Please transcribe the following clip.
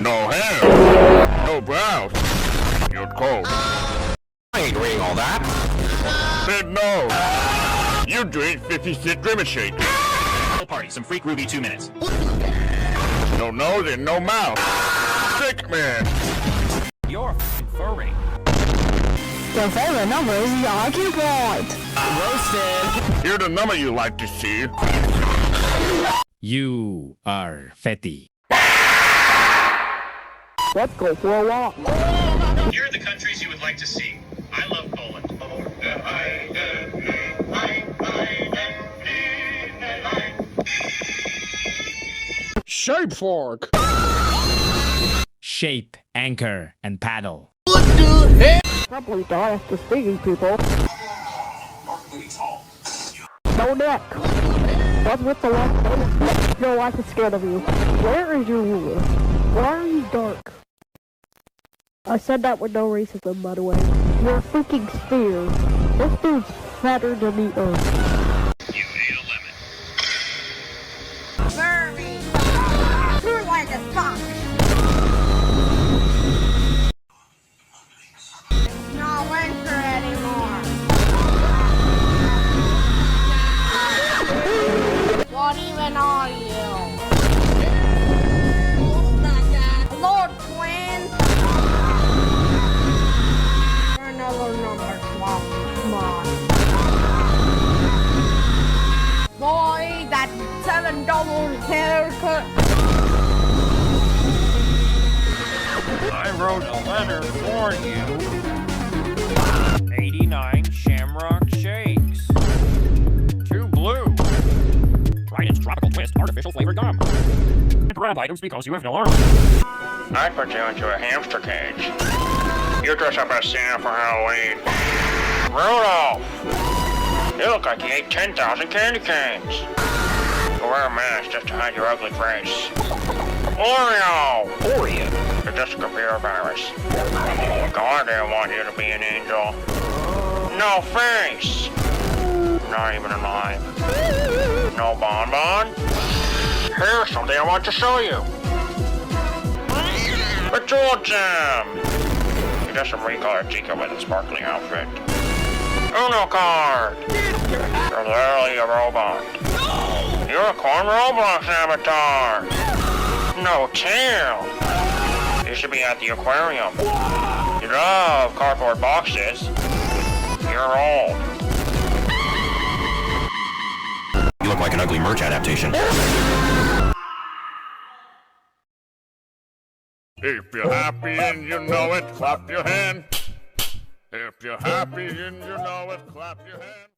No hair. No brows. You're cold. I ain't reading all that. Said no. You drink 50-cent Dreamer Shake. Party, some freak Ruby 2 minutes. No nose and no mouth. Sick man. You're f***ing furry. Your favorite number is the IQ point. Roasted. Here's the number you like to see. You are fatty. Let's go for a walk. Here are the countries you would like to see. I love Poland. Shape fork. Shape, anchor, and paddle. Probably die after stinging people. No neck. What's with the left? Your wife is scared of you. Where is your ruler? Why are you dark? I said that with no racism, by the way. You're a freaking sphere. This dude's fatter than the earth. You ate a lemon. Furry! You're like a fox! Not winter anymore. What even are you? Lord Twin! Another number 12. Come on. Boy, that $7 haircut. I wrote a letter for you. 89 Shamrock Shakes. 2 blue. Trident's Tropical Twist Artificial Flavored Gum. Grab items because you have no arms. I put you into a hamster cage. You dress up as Santa for Halloween. Rudolph! You look like you ate 10,000 candy canes. You wear a mask just to hide your ugly face. Oreo! You're just a computer virus. God didn't want you to be an angel. No face! Not even alive. No bonbon? Here's something I want to show you. A Jewel Gem! You're just a recolored Chica with a sparkly outfit. Uno card! You're literally a robot. Unicorn Roblox avatar! No tail! You should be at the aquarium. You love cardboard boxes. You're old. You look like an ugly merch adaptation. If you're happy and you know it, clap your hand. If you're happy and you know it, clap your hand.